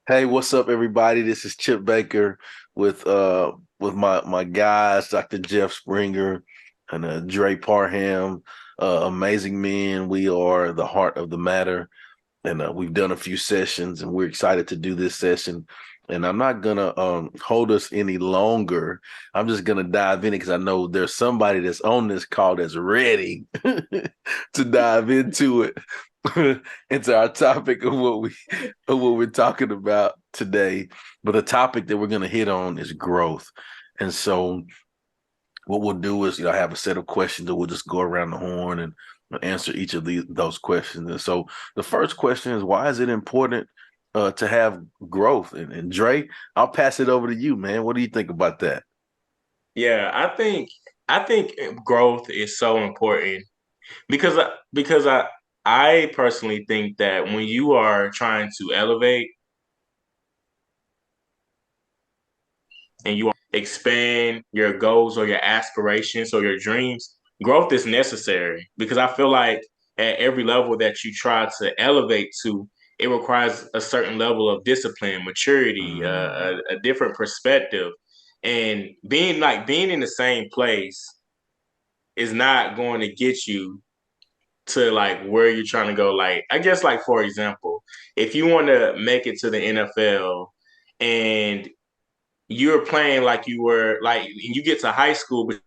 Hey, what's up, everybody? This is Chip Baker with my guys, Dr. Jeff Springer and Dre Parham, amazing men. We are the heart of the matter, and we've done a few sessions, and we're excited to do this session. And I'm not gonna hold us any longer. I'm just gonna dive in it because I know there's somebody that's on this call that's ready to dive into it. Into our topic of what we're talking about today. But the topic that we're going to hit on is growth. And so what we'll do is, I have a set of questions that we'll just go around the horn and answer each of those questions. And so the first question is, why is it important to have growth? And Dre, I'll pass it over to you, man. What do you think about that? Yeah, I think growth is so important because I personally think that when you are trying to elevate and you expand your goals or your aspirations or your dreams, growth is necessary because I feel like at every level that you try to elevate to, it requires a certain level of discipline, maturity, Mm, a different perspective, and being in the same place is not going to get you to like where you're trying to go. Like, I guess, like, for example, if you want to make it to the NFL and you're playing like you were like you get to high school, but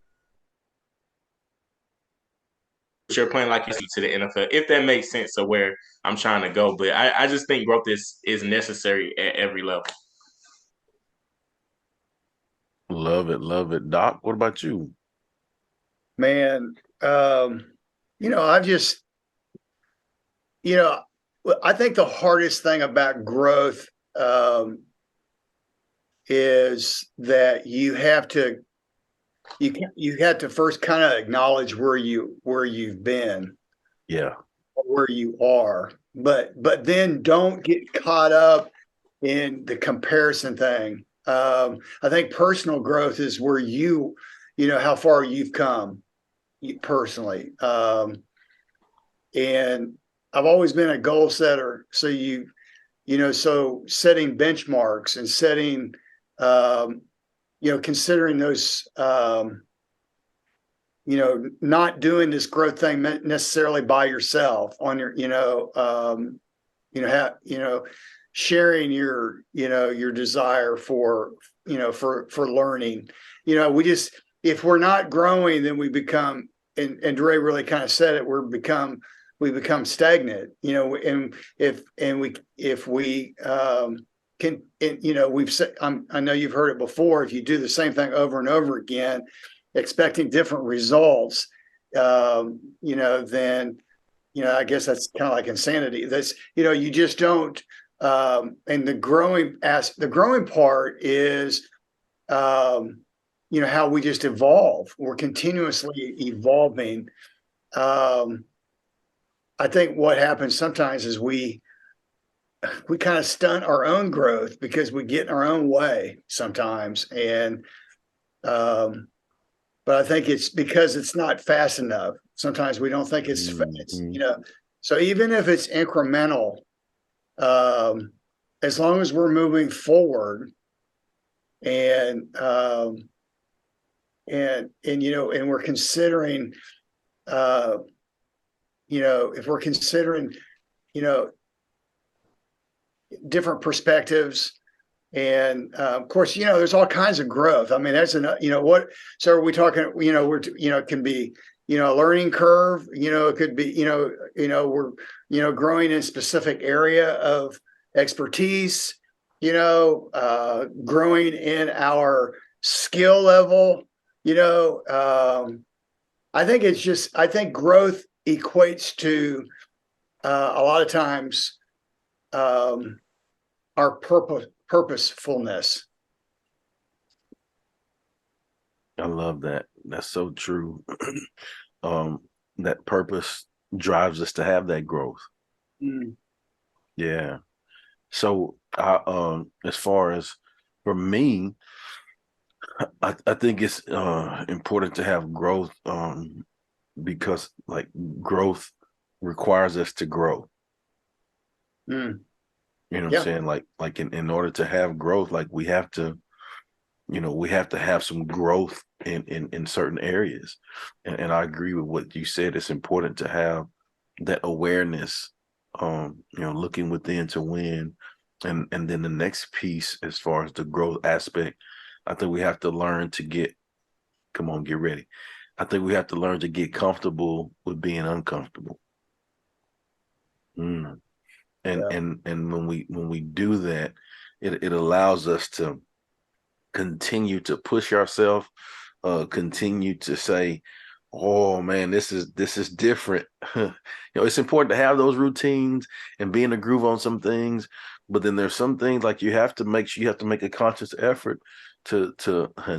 you're playing like you to the NFL, if that makes sense of where I'm trying to go. But I just think growth is necessary at every level. love it, love it. Doc, what about you? Man, I just, you know, I think the hardest thing about growth is that you have to first kind of acknowledge where you've been, Yeah. where you are, but then don't get caught up in the comparison thing. I think personal growth is where how far you've come personally. And I've always been a goal setter. So setting benchmarks and setting, um, considering those, not doing this growth thing necessarily by yourself on your, sharing your desire for learning. We just, if we're not growing, then we become, and Dre really kind of said it, we become stagnant, and if we can, we've said, I know you've heard it before, if you do the same thing over and over again, expecting different results, then, I guess that's kind of like insanity. That's, you just don't, and the growing part is, how we just evolve. We're continuously evolving. Um, I think what happens sometimes is we kind of stunt our own growth because we get in our own way sometimes, and but I think it's because it's not fast enough. Sometimes we don't think Mhm. so even if it's incremental, um, as long as we're moving forward and and we're considering, uh, if we're considering, you know, different perspectives. And of course, there's all kinds of growth. I mean, that's what. So are we talking? It can be, a learning curve. It could be, we're, growing in a specific area of expertise. Growing in our skill level. I think growth equates to, a lot of times, um, our purposefulness. I love that. That's so true. um, that purpose drives us to have that growth. Mm. Yeah. So, as far as for me, I think it's important to have growth, because growth requires us to grow. Mm. You know what I'm Yeah. saying? Like in order to have growth, like we have to, we have to have some growth in certain areas. And I agree with what you said. It's important to have that awareness, looking within to win. And then the next piece, as far as the growth aspect, I think we have to learn to come on, get ready. I think we have to learn to get comfortable with being uncomfortable. Mm. And Yeah. and when we do that, it allows us to continue to push ourselves, continue to say, oh man, this is different. It's important to have those routines and be in a groove on some things, but then there's some things like you have to make a conscious effort to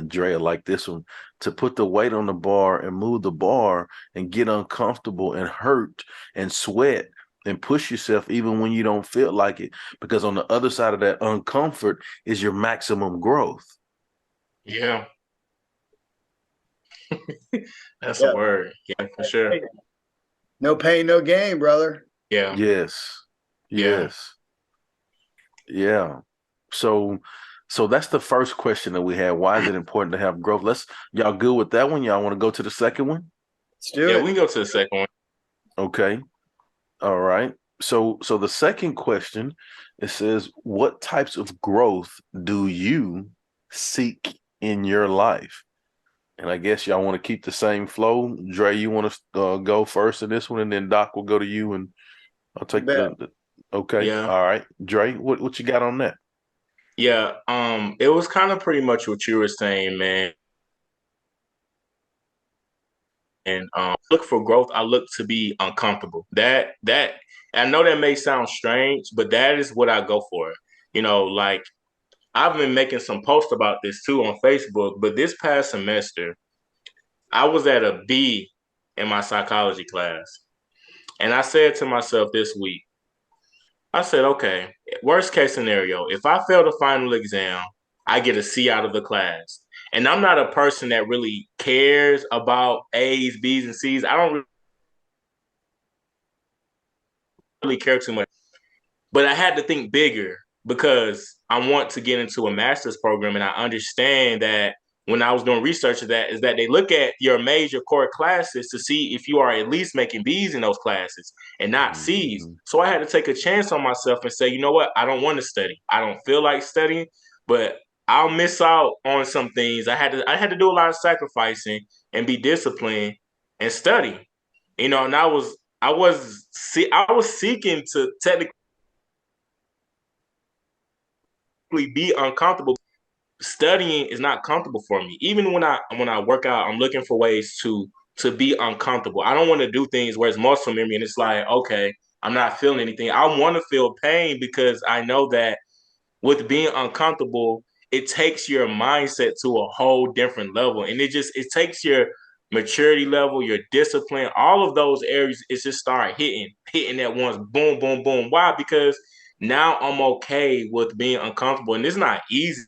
Drea, like this one, to put the weight on the bar and move the bar and get uncomfortable and hurt and sweat and push yourself even when you don't feel like it, because on the other side of that uncomfort is your maximum growth. Yeah. That's a Yeah. word. Yeah, for sure. No pain, no gain, brother. Yeah. Yes. Yeah. Yes. Yeah. So that's the first question that we had. Why is it important to have growth? Y'all good with that one? Y'all want to go to the second one? Let's do Yeah, it. we can go to the second one. Okay. All right. So the second question, it says, what types of growth do you seek in your life? And I guess y'all want to keep the same flow. Dre, you want to go first in this one, and then Doc will go to you, and I'll take okay. Yeah. All right. Dre, what you got on that? Yeah. It was kind of pretty much what you were saying, man. And look for growth. I look to be uncomfortable. That I know that may sound strange, but that is what I go for. Like I've been making some posts about this too on Facebook, but this past semester, I was at a B in my psychology class. And I said to myself this week, I said, okay, worst case scenario, if I fail the final exam, I get a C out of the class. And I'm not a person that really cares about A's, B's, and C's. I don't really care too much. But I had to think bigger because I want to get into a master's program, and I understand that when I was doing research of that is that they look at your major core classes to see if you are at least making B's in those classes and not C's. Mm-hmm. So I had to take a chance on myself and say, you know what? I don't want to study. I don't feel like studying, but I'll miss out on some things. I had to do a lot of sacrificing and be disciplined and study. And I was seeking to technically be uncomfortable. Studying is not comfortable for me. Even when I work out, I'm looking for ways to be uncomfortable. I don't want to do things where it's muscle memory and it's like, okay, I'm not feeling anything. I want to feel pain because I know that with being uncomfortable, it takes your mindset to a whole different level. And it takes your maturity level, your discipline, all of those areas, it just start hitting at once. Boom, boom, boom. Why? Because now I'm okay with being uncomfortable. And it's not easy.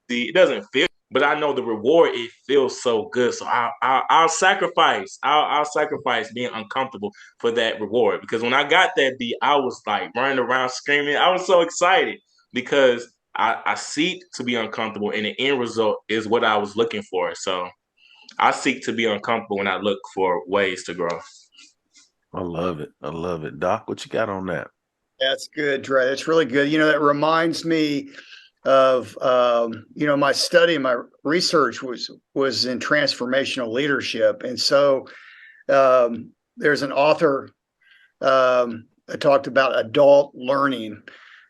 It doesn't feel, but I know the reward. It feels so good. So I'll sacrifice. I'll sacrifice being uncomfortable for that reward. Because when I got that beat, I was like running around screaming. I was so excited because I seek to be uncomfortable, and the end result is what I was looking for. So I seek to be uncomfortable when I look for ways to grow. I love it. I love it. Doc, what you got on that? That's good, Dre. That's really good. That reminds me of my study and my research was in transformational leadership, and so there's an author that talked about adult learning,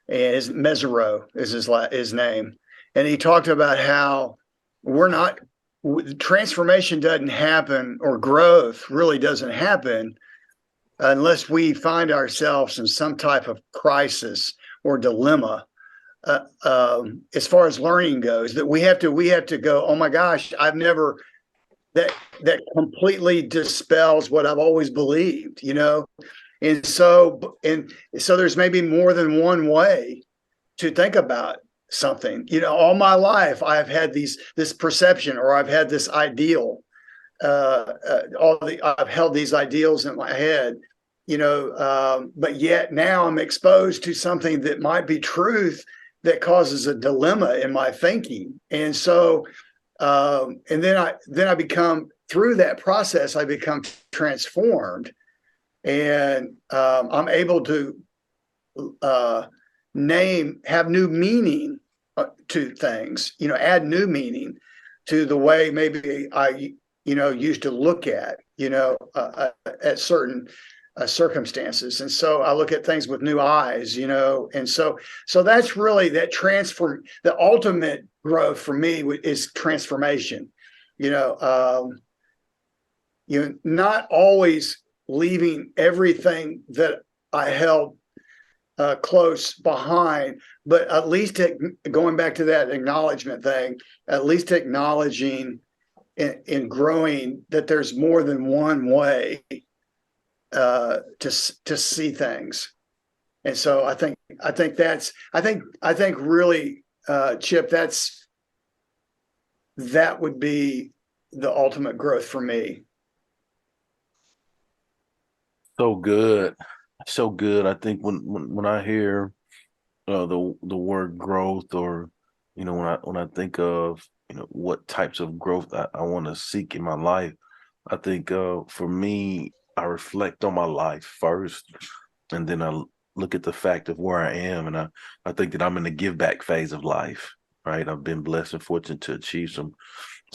and Mezirow is his name, and he talked about how transformation doesn't happen, or growth really doesn't happen unless we find ourselves in some type of crisis or dilemma. As far as learning goes, that we have to go, oh my gosh, that completely dispels what I've always believed, and so there's maybe more than one way to think about something. All my life I've had this perception, or I've had this ideal. I've held these ideals in my head, but yet now I'm exposed to something that might be truth that causes a dilemma in my thinking. And so, and then I become, through that process, I become transformed, and I'm able to uh, have new meaning to things, add new meaning to the way maybe I, used to look at certain circumstances. And so I look at things with new eyes, and so that's really that transfer. The ultimate growth for me is transformation. You know, not always leaving everything that I held close behind, but at least going back to that acknowledgement thing, at least acknowledging in growing that there's more than one way to see things. And so I think really, Chip, that would be the ultimate growth for me. So good. So good. I think when I hear the word growth, or when I think of what types of growth I want to seek in my life, I think for me, I reflect on my life first, and then I look at the fact of where I am, and I think that I'm in the give back phase of life, right? I've been blessed and fortunate to achieve some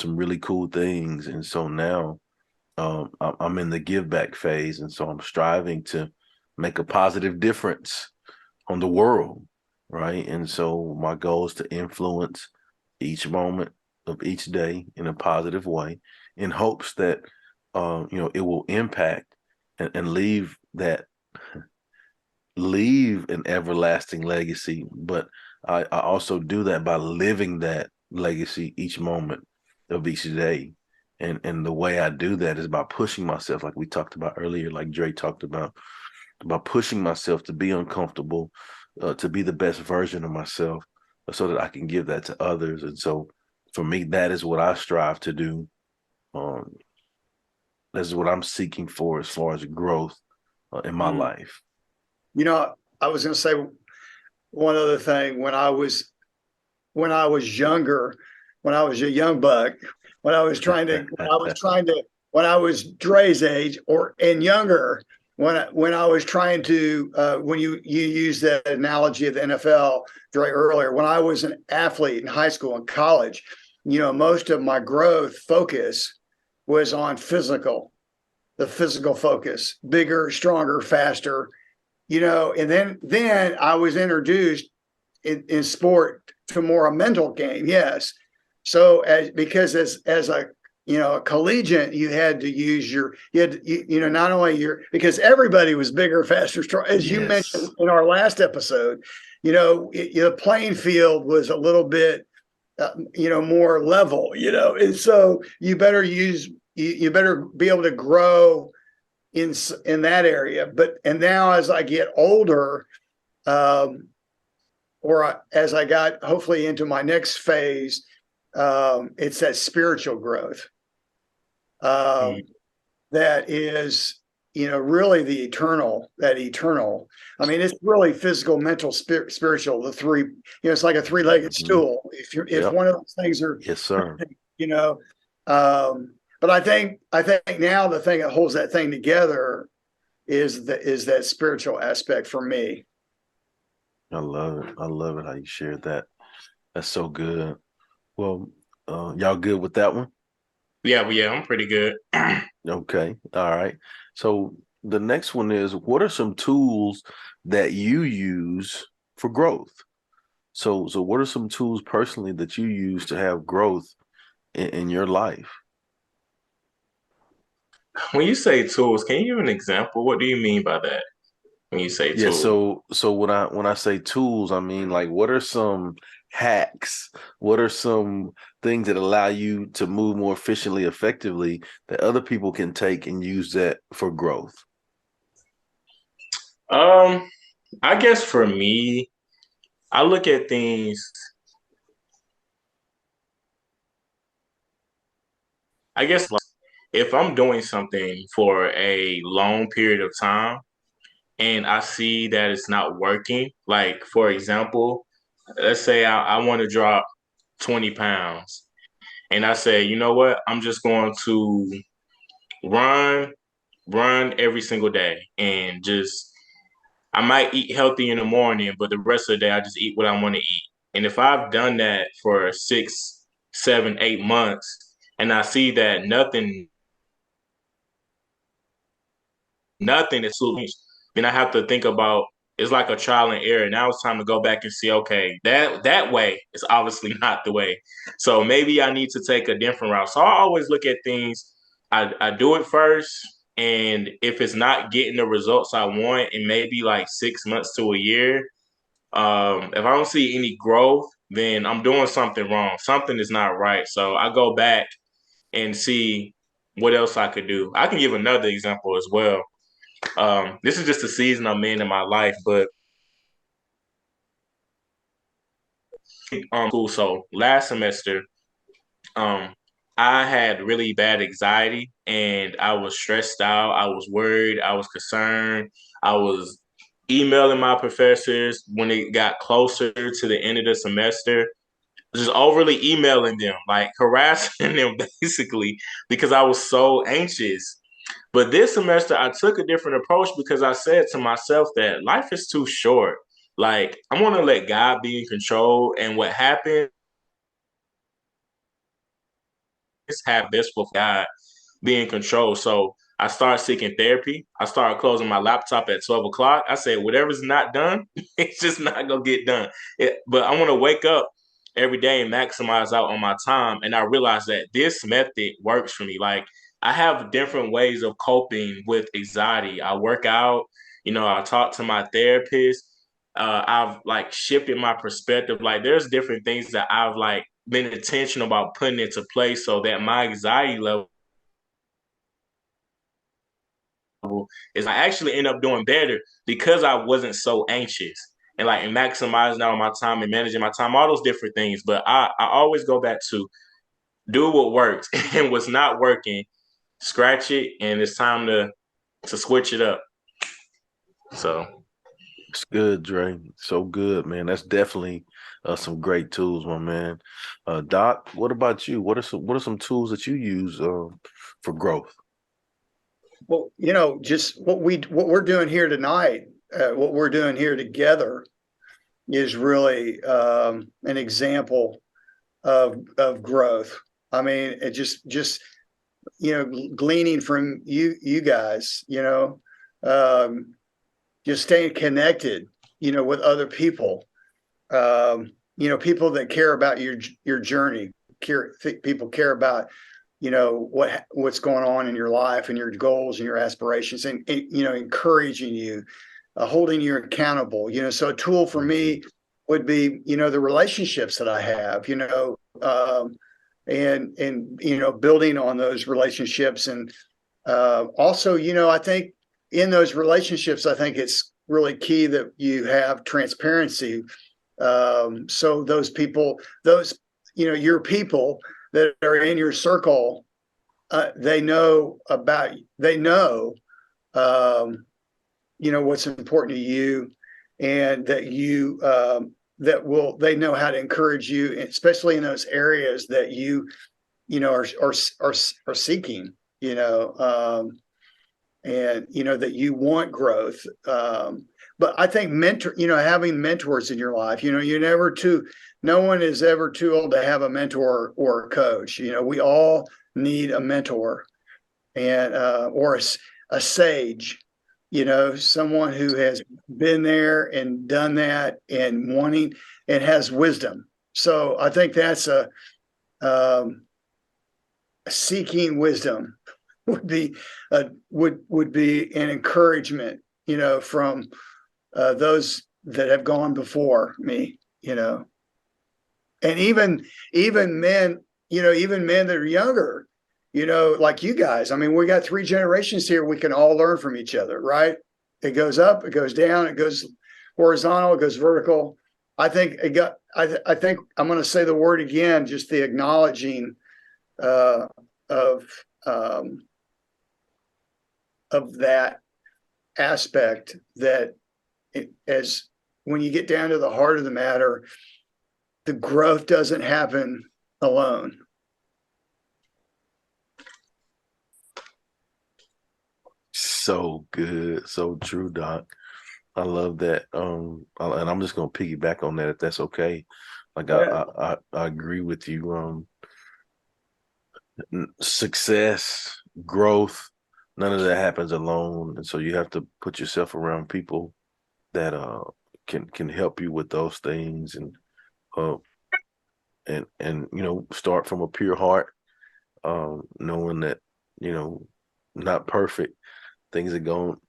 really cool things, and so now I'm in the give back phase, and so I'm striving to make a positive difference on the world, right? And so my goal is to influence each moment of each day in a positive way, in hopes that it will impact and leave an everlasting legacy. But I also do that by living that legacy each moment of each day. And the way I do that is by pushing myself, like we talked about earlier, like Dre talked about, by pushing myself to be uncomfortable, to be the best version of myself, so that I can give that to others. And so for me, that is what I strive to do. Um, this is what I'm seeking for as far as growth in my Mm. life. I was going to say one other thing. When I was younger, when I was a young buck, when I was Dre's age and younger, when I was trying to, when you use that analogy of the NFL, Dre, earlier, when I was an athlete in high school and college, most of my growth focus was on the physical focus, bigger, stronger, faster, and then I was introduced in sport to more a mental game. Yes. So because as a collegiate, you had to use not only because everybody was bigger, faster, strong, as you mentioned Yes. in our last episode, the playing field was a little bit, more level, and so you better be able to grow in that area. And now as I get older, as I got hopefully into my next phase, it's that spiritual growth Mm. that is, really that eternal. I mean, it's really physical, mental, spiritual. The three, it's like a three-legged Mhm. stool. If Yep. one of those things are, Yes, sir. you know, but I think now the thing that holds that thing together is that spiritual aspect for me. I love it. I love it how you shared that. That's so good. Well, y'all good with that one? Yeah, I'm pretty good. Okay. All right. So the next one is, what are some tools that you use for growth? So what are some tools personally that you use to have growth in your life? When you say tools, can you give an example? What do you mean by that when you say Yeah, tools? so when I say tools, I mean, like, what are some hacks? What are some things that allow you to move more efficiently, effectively, that other people can take and use that for growth? Um, I guess for me, I look at things, I guess like if I'm doing something for a long period of time, and I see that it's not working. Like, for example, let's say I want to drop 20 pounds. And I say, you know what? I'm just going to run, run every single day and just I might eat healthy in the morning, but the rest of the day I just eat what I want to eat. And if I've done that for 6, 7, 8 months, and I see that nothing is changed, then I have to think about it's like a trial and error. Now it's time to go back and see, okay, that way is obviously not the way. So maybe I need to take a different route. So I always look at things. I do it first, and if it's not getting the results I want in maybe like 6 months to a year, if I don't see any growth, then I'm doing something wrong. Something is not right. So I go back and see what else I could do. I can give another example as well. This is just a season I'm in my life, but cool. So last semester, um, I had really bad anxiety and I was stressed out. I was worried. I was concerned. I was emailing my professors when it got closer to the end of the semester, just overly emailing them, like harassing them basically, because I was so anxious. But this semester, I took a different approach because I said to myself that life is too short. Like, I want to let God be in control. And what happened is have this with God be in control. So I started seeking therapy. I started closing my laptop at 12 o'clock. I said, whatever's not done, it's just not going to get done. But I want to wake up every day and maximize out on my time. And I realized that this method works for me. Like, I have different ways of coping with anxiety. I work out, I talk to my therapist. I've like shifted my perspective. Like, there's different things that I've like been intentional about putting into place so that my anxiety level is I actually end up doing better because I wasn't so anxious and maximizing out my time and managing my time, all those different things. But I always go back to do what works and what's not working, scratch it, and it's time to switch it up. So It's good, Dre. So good, man. That's definitely some great tools, my man. Doc, what about you? What are some tools that you use for growth? Well, just what we're doing here tonight, what we're doing here together is really an example of growth. I mean, it just gleaning from you guys, just staying connected, with other people, people that care about your journey, people care about what's going on in your life and your goals and your aspirations, and encouraging you, holding you accountable. So a tool for me would be the relationships that I have, and building on those relationships, and also I think in those relationships, I think it's really key that you have transparency. So those people, your people that are in your circle, they know, what's important to you, and that they know how to encourage you, especially in those areas that you are seeking, and that you want growth. But I think having mentors in your life, no one is ever too old to have a mentor or a coach. We all need a mentor, and or a sage, someone who has been there and done that and wanting and has wisdom. So I think that's seeking wisdom would be an encouragement, from those that have gone before me, and even men, even men that are younger, like you guys. I mean, we got 3 generations here. We can all learn from each other, right? It goes up, it goes down, it goes horizontal, it goes vertical. I think I think I'm going to say the word again, just the acknowledging of that aspect that as when you get down to the heart of the matter, the growth doesn't happen alone. So good. So true, Doc. I love that. And I'm just gonna piggyback on that if that's okay. Like Yeah. I agree with you. Success, growth, none of that happens alone. And so you have to put yourself around people that can help you with those things uh and start from a pure heart, knowing that, not perfect. Things are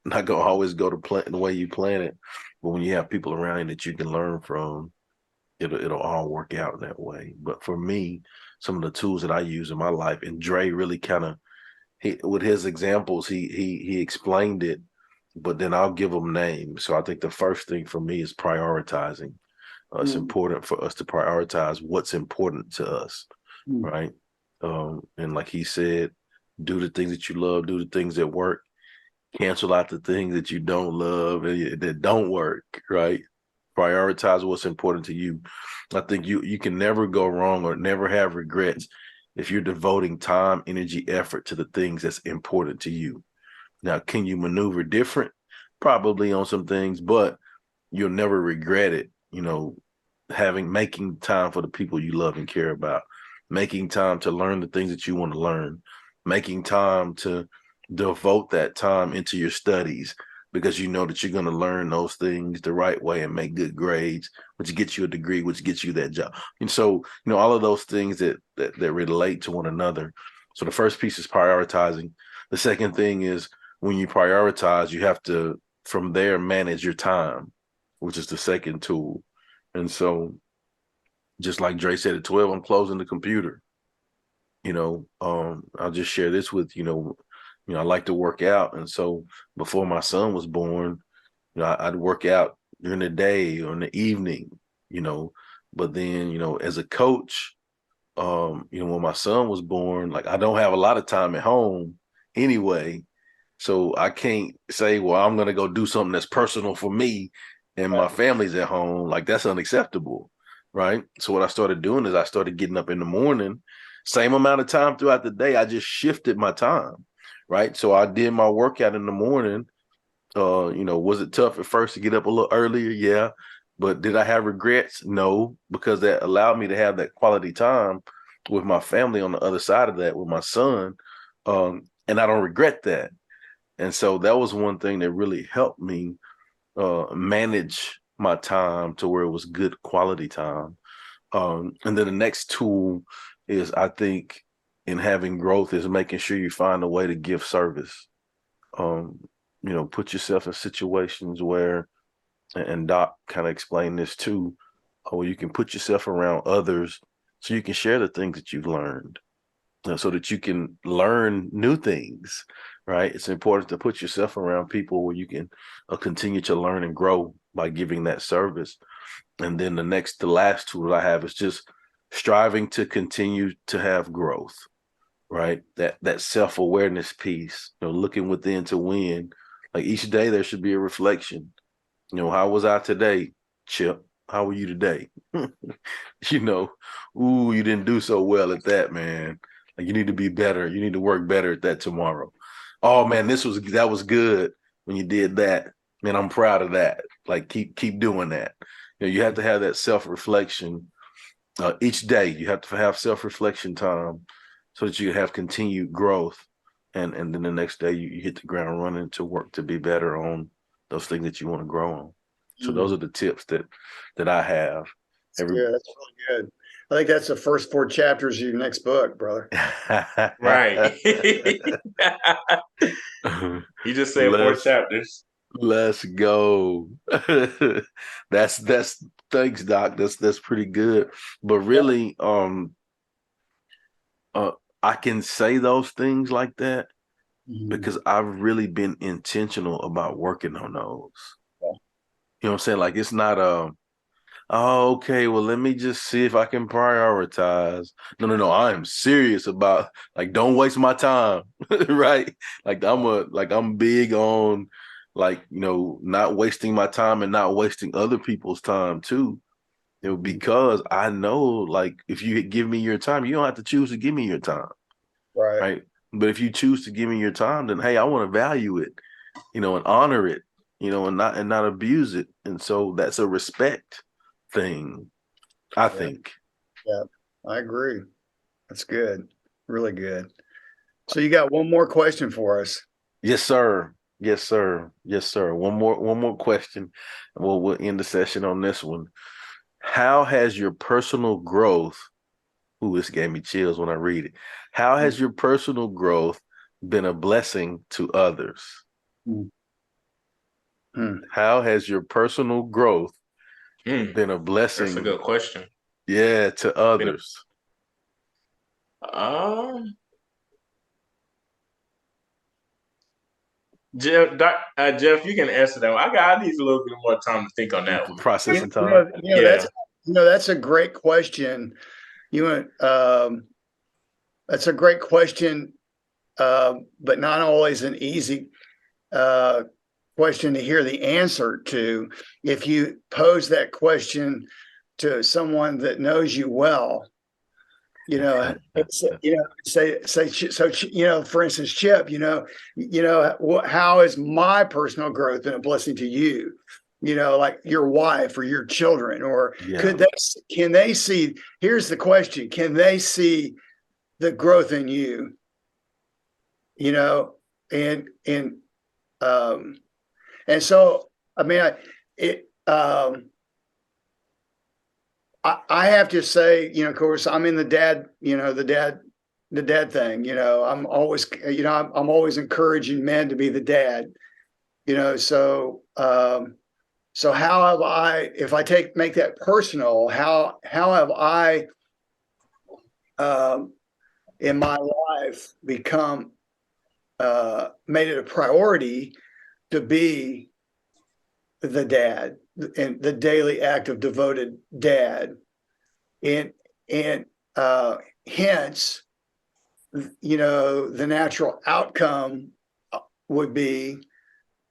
not gonna always go to plan the way you plan it. But when you have people around you that you can learn from, it'll all work out in that way. But for me, some of the tools that I use in my life, and Dre really kind of with his examples, he explained it, but then I'll give them names. So I think the first thing for me is prioritizing. It's important for us to prioritize what's important to us, right? And like he said, do the things that you love, do the things that work, cancel out the things that you don't love and that don't work, right? Prioritize what's important to you. I think you can never go wrong or never have regrets if you're devoting time, energy, effort to the things that's important to you. Now, can you maneuver different? Probably on some things, but you'll never regret it, making time for the people you love and care about, making time to learn the things that you want to learn, making time to devote that time into your studies because you know that you're going to learn those things the right way and make good grades, which gets you a degree, which gets you that job. And so, all of those things that relate to one another. So the first piece is prioritizing. The second thing is when you prioritize, you have to, from there, manage your time, which is the second tool. And so, just like Dre said, at 12, I'm closing the computer. I'll just share this with, I like to work out. And so before my son was born, I'd work out during the day or in the evening, but then, as a coach, when my son was born, like I don't have a lot of time at home anyway. So I can't say, well, I'm going to go do something that's personal for me and my family's at home. Like that's unacceptable. Right. So what I started doing is I started getting up in the morning, same amount of time throughout the day. I just shifted my time. Right. So I did my workout in the morning. Was it tough at first to get up a little earlier? Yeah. But did I have regrets? No, because that allowed me to have that quality time with my family on the other side of that with my son. And I don't regret that. And so that was one thing that really helped me manage my time to where it was good quality time. And then the next tool is, I think, in having growth is making sure you find a way to give service. Put yourself in situations where, and Doc kind of explained this too, where you can put yourself around others so you can share the things that you've learned, so that you can learn new things, right? It's important to put yourself around people where you can continue to learn and grow by giving that service. And then the last tool I have is just striving to continue to have growth, right? That self-awareness piece, looking within to win. Like each day there should be a reflection. How was I today, Chip? How were you today? Ooh, you didn't do so well at that, man. Like you need to be better. You need to work better at that tomorrow. Oh man, that was good when you did that. Man, I'm proud of that. Like keep doing that. You have to have that self-reflection each day. You have to have self-reflection time so that you have continued growth. And then the next day you hit the ground running to work to be better on those things that you want to grow on. So those are the tips that I have. Yeah, that's really good. I think that's the first 4 chapters of your next book, brother. Right. You just said 4 chapters. Let's go. That's thanks, Doc. That's pretty good. But really, I can say those things like that because I've really been intentional about working on those. Yeah. You know what I'm saying? Like it's not oh, okay, well, let me just see if I can prioritize. No. I am serious about don't waste my time. Right. I'm big on like, not wasting my time and not wasting other people's time too. Because I know, like, if you give me your time, you don't have to choose to give me your time, Right. right? But if you choose to give me your time, then hey, I want to value it, and honor it, and not abuse it. And so that's a respect thing, I think. Yeah, I agree. That's good. Really good. So you got one more question for us. Yes, sir. Yes, sir. Yes, sir. One more question, and we'll end the session on this one. How has your personal growth? Ooh, this gave me chills when I read it. How has your personal growth been a blessing to others? How has your personal growth been a blessing? That's a good question. Yeah, to others. Jeff, you can answer that one. I need a little bit more time to think on that one. Processing time. That's a great question. That's a great question, but not always an easy question to hear the answer to. If you pose that question to someone that knows you well, say so. For instance, Chip, how has my personal growth been a blessing to you? Like your wife or your children, or can they see? Here's the question: can they see the growth in you? And so I mean, I have to say, of course, I'm in the dad thing. I'm always, I'm always encouraging men to be the dad. So how have I, if I make that personal, how have I in my life become made it a priority to be the dad and the daily act of devoted dad, and hence, the natural outcome would be,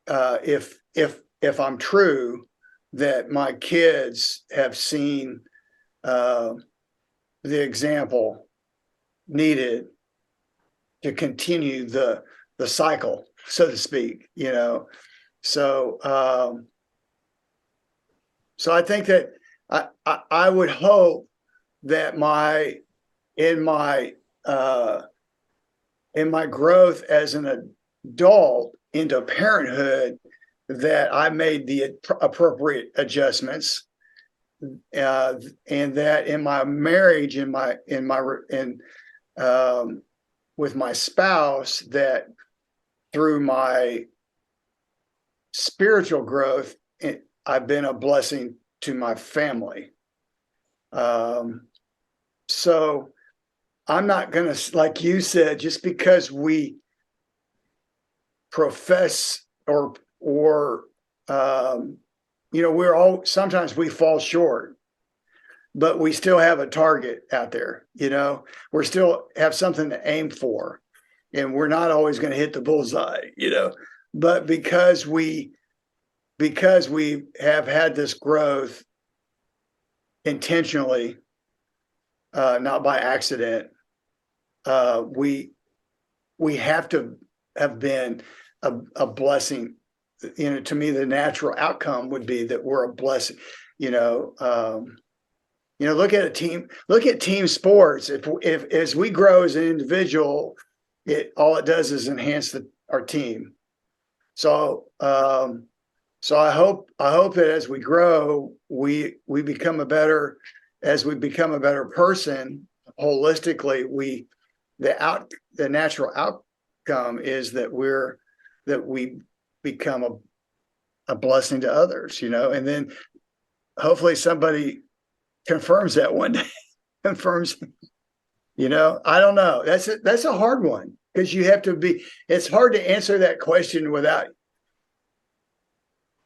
if I'm true, that my kids have seen the example needed to continue the cycle, so to speak. So I think that I would hope that in my growth as an adult into parenthood, that I made the appropriate adjustments, and that in my marriage, with my spouse, that through my spiritual growth, I've been a blessing to my family. So I'm not going to, like you said, just because we profess or sometimes we fall short, but we still have a target out there. We still have something to aim for, and we're not always going to hit the bullseye, but because we have had this growth intentionally, not by accident, we have to have been a blessing. To me, the natural outcome would be that we're a blessing. Look at team sports. If as we grow as an individual, all it does is enhance our team. So I hope that as we grow, we become a better person holistically. The natural outcome is that we become a blessing to others, and then hopefully somebody confirms that one day. I don't know. That's a hard one, because it's hard to answer that question without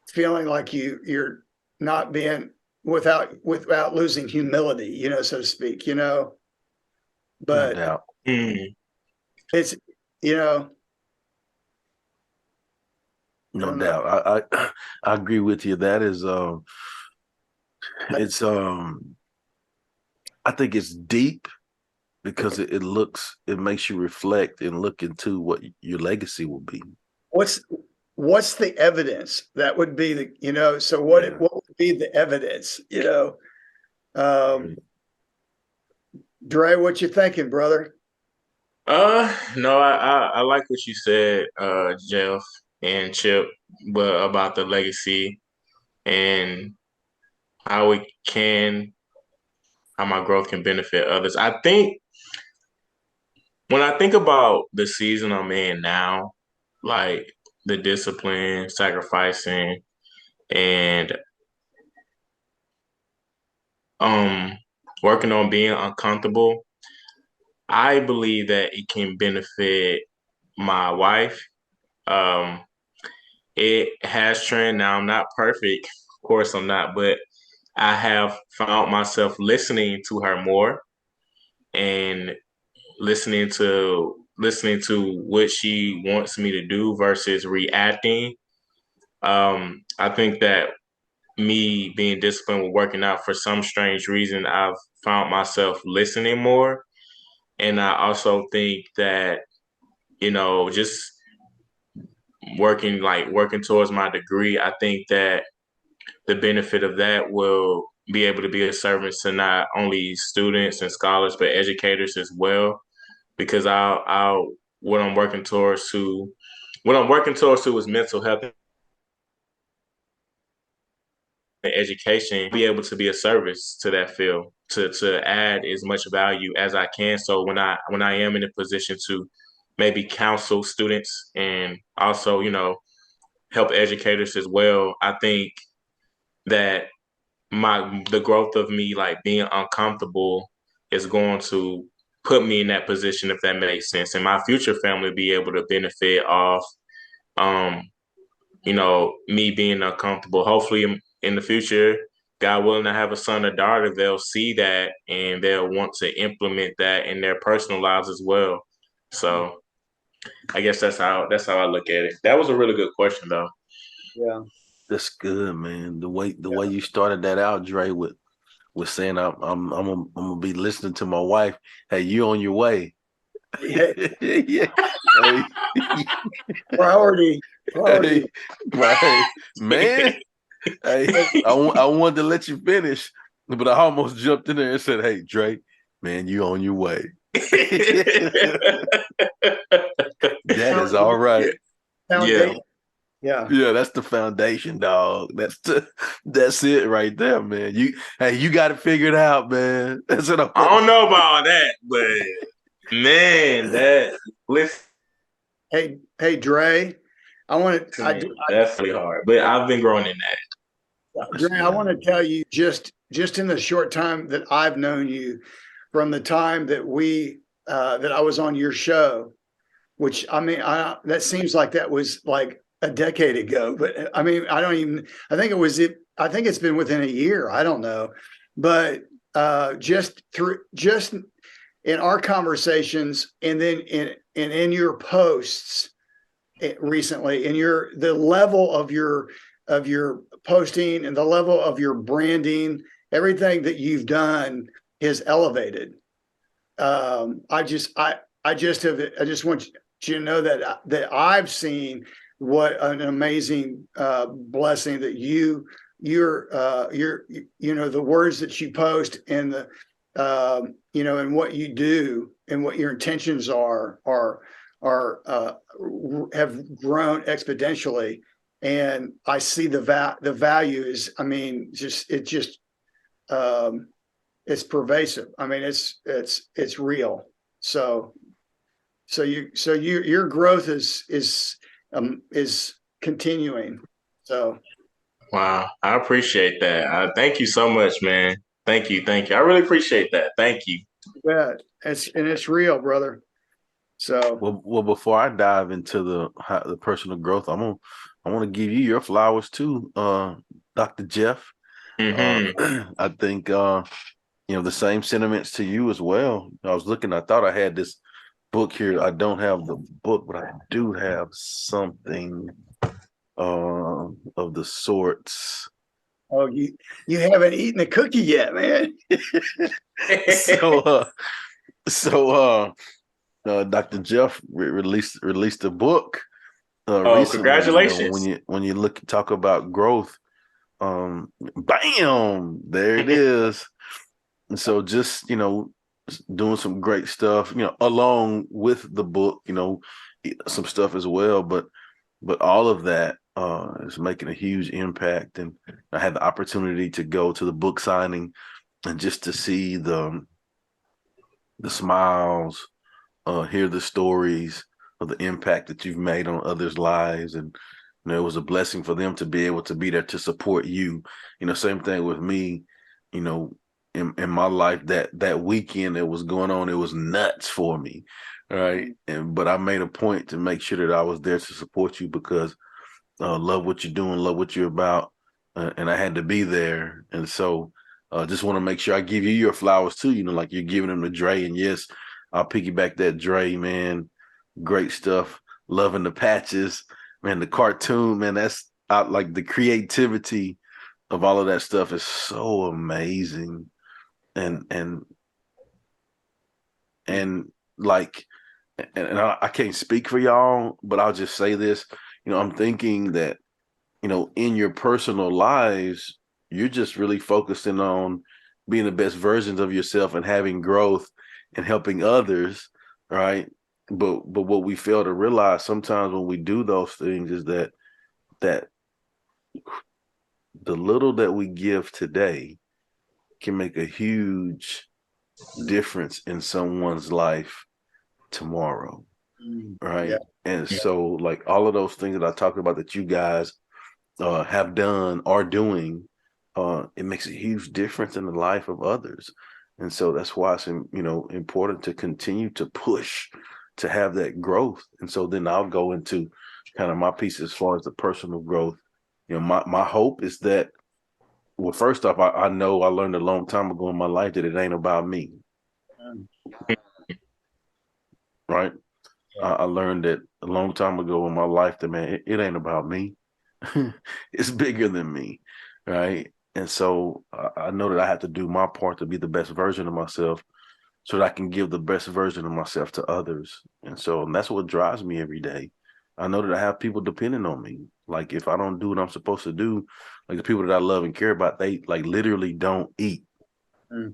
feeling like you're not being without losing humility, so to speak, but No doubt. It's No know. doubt. I agree with you. That is it's I think it's deep because it makes you reflect and look into what your legacy will be. What's what's the evidence? That would be the, so Yeah. what would be the evidence, Um, Dre, what you thinking, brother? No, I like what you said, Jeff and Chip, but about the legacy and how it can, how my growth can benefit others. I think when I think about the season I'm in now, like the discipline, sacrificing, and um working on being uncomfortable, I believe that it can benefit my wife. Um, it has trend. Now I'm not perfect, of course I'm not, but I have found myself listening to her more and listening to what she wants me to do versus reacting. I think that me being disciplined with working out for some strange reason, I've found myself listening more. And I also think that, just working towards my degree, I think that the benefit of that will be able to be a service to not only students and scholars, but educators as well. Because I'll what I'm working towards to what I'm working towards to is mental health and education, be able to be a service to that field, to add as much value as I can. So when I am in a position to maybe counsel students and also, help educators as well, I think that the growth of me like being uncomfortable is going to put me in that position, if that makes sense, and my future family be able to benefit off um me being uncomfortable. Hopefully in the future, God willing, to have a son or daughter, they'll see that and they'll want to implement that in their personal lives as well. So I guess that's how I look at it. That was a really good question though. Yeah. That's good, man. The way Yeah. you started that out, Dre, with saying I'm gonna be listening to my wife. Hey, you on your way? Hey, Yeah. Hey, priority, hey, priority. right, man. Hey, I wanted to let you finish, but I almost jumped in there and said, "Hey, Dre, man, you on your way." That is all right. Yeah. Foundation. Yeah. Yeah, that's the foundation, dog. That's it right there, man. You got it figured out, man. That's what I'm I gonna don't know about all that, but man, that listen Hey, Dre, I want to, to me, that's really hard. But I've been growing in that. That's Dre, I want good. to tell you just in the short time that I've known you, from the time that that I was on your show, which I mean, that seems like that was like a decade ago, but I mean, I don't even, I think it was it. I think it's been within a year. I don't know, but just in our conversations, and then in your posts recently, and the level of your posting and the level of your branding, everything that you've done is elevated. I just want you to know that I've seen what an amazing blessing that the words that you post and the and what you do and what your intentions are have grown exponentially. And I see the value is, I mean, um, it's pervasive. I mean, it's real. So your growth is continuing. So Wow. I appreciate that. Thank you so much, man. Thank you. Thank you. I really appreciate that. Thank you. yeah, it's real, brother. So Well, before I dive into the personal growth, I want to give you your flowers too, Dr. Jeff. Hmm. I think the same sentiments to you as well. I was looking, I thought I had this book here. I don't have the book, but I do have something. of the sorts. Oh, you haven't eaten a cookie yet, man. so Dr. Jeff released a book Oh, recently. You know, congratulations. when you talk about growth, bam, there it is. And so just, you know, doing some great stuff, you know, along with the book, you know, some stuff as well, but all of that is making a huge impact. And I had the opportunity to go to the book signing and just to see the smiles, hear the stories of the impact that you've made on others' lives. And you know, it was a blessing for them to be able to be there to support you. You know, same thing with me, you know, in my life, that weekend that was going on, it was nuts for me. Right. But I made a point to make sure that I was there to support you because love what you're doing, love what you're about. And I had to be there. And so just want to make sure I give you your flowers too, you know, like you're giving them to Dre. And yes, I'll piggyback that, Dre, man. Great stuff. Loving the patches, man. The cartoon, man. That's like the creativity of all of that stuff is so amazing. And and like, and I can't speak for y'all, but I'll just say this. You know, I'm thinking that, you know, in your personal lives, you're just really focusing on being the best versions of yourself and having growth and helping others, right? But what we fail to realize sometimes when we do those things is that the little that we give today can make a huge difference in someone's life tomorrow, Yeah. right? And so like all of those things that I talked about that you guys have done, are doing, it makes a huge difference in the life of others. And so that's why it's, you know, important to continue to push to have that growth. And so then I'll go into kind of my piece as far as the personal growth. You know, my hope is that, well, first off, I know I learned a long time ago in my life that it ain't about me, right? I learned that a long time ago in my life that, man, it ain't about me. It's bigger than me, right? And so I know that I have to do my part to be the best version of myself so that I can give the best version of myself to others. And that's what drives me every day. I know that I have people depending on me. Like if I don't do what I'm supposed to do, like the people that I love and care about, they like literally don't eat. Mm.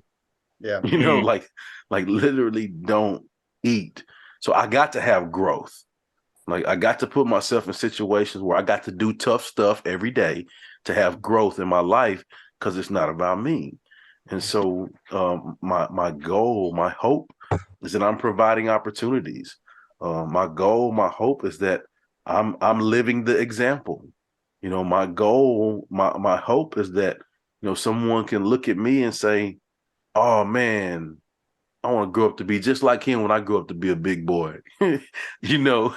Yeah. You know, like literally don't eat. So I got to have growth. Like I got to put myself in situations where I got to do tough stuff every day to have growth in my life because it's not about me. And so my goal, my hope is that I'm providing opportunities. My goal, my hope is that I'm living the example. You know, my goal, my hope is that, you know, someone can look at me and say, "Oh man, I want to grow up to be just like him when I grow up to be a big boy." You know,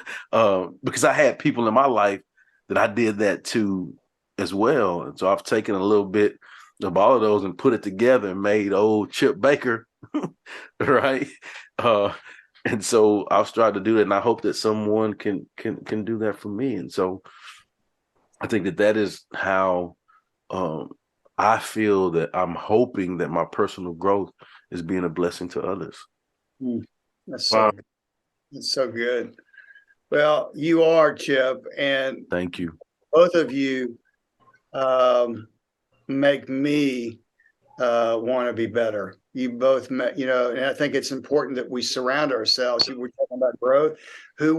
because I had people in my life that I did that to as well. And so I've taken a little bit of all of those and put it together and made old Chip Baker, right? Uh, and so I've tried to do that, and I hope that someone can do that for me. And so I think that is how um, I feel that I'm hoping that my personal growth is being a blessing to others. Mm. That's Wow. so that's so good. Well, you are, Chip, and Thank you. both of you make me want to be better. You both, you know, and I think it's important that we surround ourselves. We're talking about growth. Yeah. Who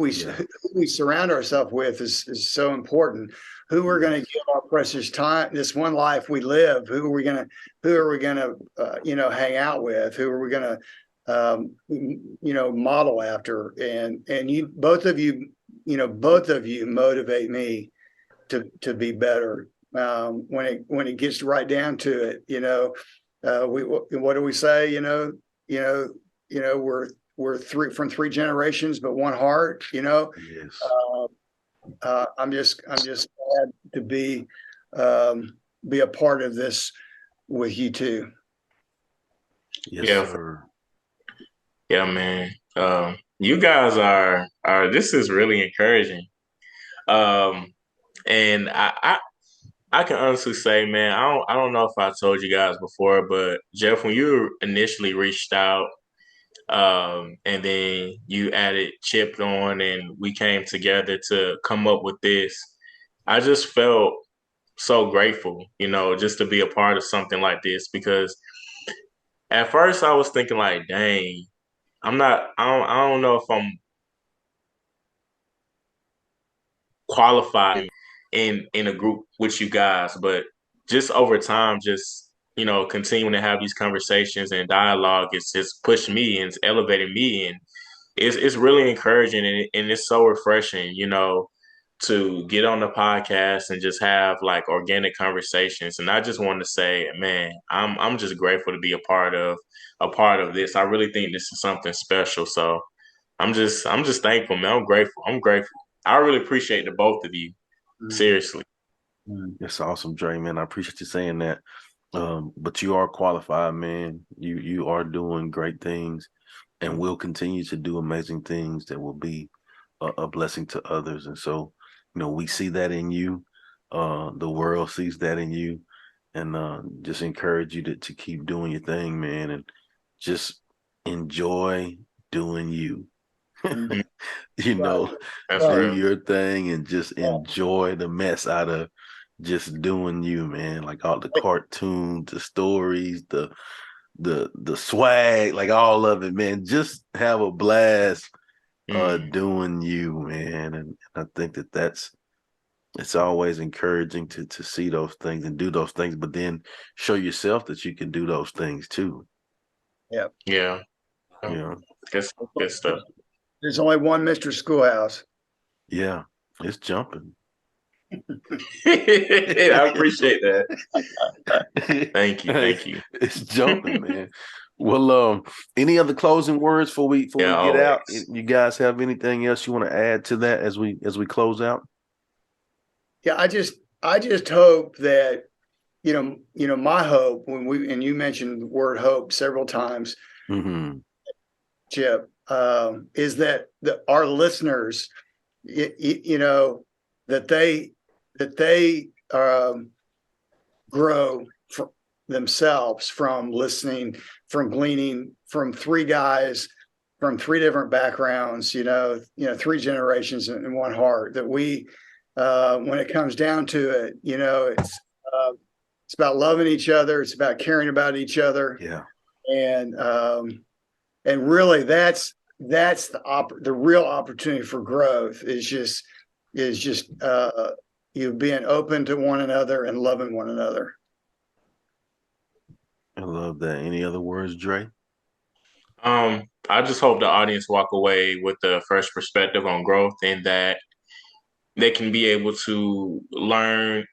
we surround ourselves with is so important. Who we're going to give our precious time, this one life we live. Who are we going to, you know, hang out with? Who are we going to, you know, model after? And you, both of you motivate me to be better. When it gets right down to it, you know, what do we say? We're three generations, but one heart. You know, Yes. I'm just glad to be a part of this with you too. Yes, Yeah, sir. yeah, man. You guys are this is really encouraging. Um, And I can honestly say, man, I don't know if I told you guys before, but Jeff, when you initially reached out, and then you added Chip on, and we came together to come up with this, I just felt so grateful, just to be a part of something like this. Because at first I was thinking like, dang, I don't know if I'm qualified in a group with you guys, but just over time, just continuing to have these conversations and dialogue, it's just pushed me and it's elevated me, and it's really encouraging, and it's so refreshing, to get on the podcast and just have like organic conversations. And I just want to say, man, I'm just grateful to be a part of this. I really think this is something special. So I'm just thankful, man. I'm grateful. I'm grateful. I really appreciate the both of you. Seriously. That's awesome, Dre, man. I appreciate you saying that. But you are qualified, man. You are doing great things and will continue to do amazing things that will be a blessing to others. And so, we see that in you. The world sees that in you. And just encourage you to keep doing your thing, man, and just enjoy doing you. Mhm. you know, That's do real. your thing and just enjoy the mess out of just doing you, man. Like all the cartoons, the stories, the swag, like all of it, man. Just have a blast doing you, man. And I think it's always encouraging to see those things and do those things, but then show yourself that you can do those things too. Yeah. Yeah. Yeah. Good stuff. There's only one Mr. Schoolhouse. Yeah. It's jumping. I appreciate that. Thank you. Thank you. It's jumping, man. Well, any other closing words before we Yeah, get out? always. You guys have anything else you want to add to that as we close out? Yeah, I just hope that my hope and you mentioned the word hope several times, Mm-hmm. Chip, is that our listeners, that they grow for themselves from listening, from gleaning from three guys from three different backgrounds, three generations in one heart. That we, when it comes down to it, it's about loving each other. It's about caring about each other, Yeah. and really that's the real opportunity for growth is just you being open to one another and loving one another. I love that. Any other words, Dre? I just hope the audience walk away with a fresh perspective on growth, and that they can be able to learn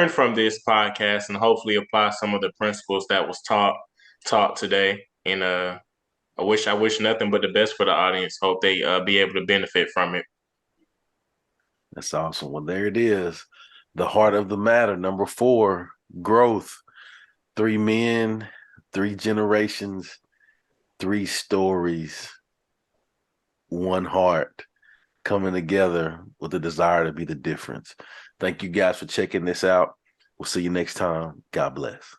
from this podcast and hopefully apply some of the principles that was taught today. And I wish nothing but the best for the audience. Hope they be able to benefit from it. That's awesome. Well, there it is. The heart of the matter, number 4, growth. 3 men, 3 generations, 3 stories, 1 heart coming together with a desire to be the difference. Thank you guys for checking this out. We'll see you next time. God bless.